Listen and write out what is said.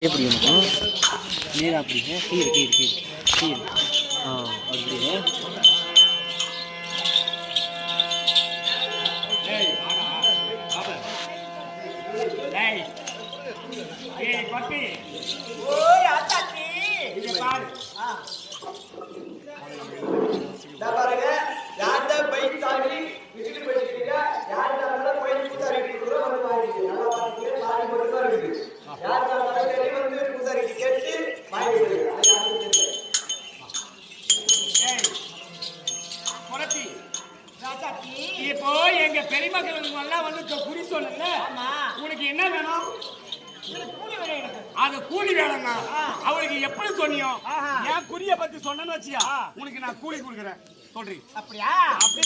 எப்படி இருக்கும் நேராக அப்படி கீழே கீழே கீழே கீழே அப்படியே பாருங்க யார்கிட்ட பைக் சாமி விட்டுட்டு போயிட்டீங்க யார்கிட்ட கோயில் பூசாரி வந்து வாங்கிட்டு நல்லா பாருங்க சாமி மட்டும் தான் இருக்குது யார்கிட்ட வந்து பூசாரி கேட்டு வாங்கிட்டு இப்போ எங்க பெரியமக்களுக்கு எல்லாம் வந்து குறி சொல்லுங்க. உனக்கு என்ன வேணும்? அது கூலி வேணும்னா அவளுக்கு எப்படி சொன்னியோ என் குறிய பத்தி சொன்னேன்னு வச்சியா உனக்கு நான் கூலி கொடுக்குறேன் சொல்றீங்க. அப்படியா? அப்படி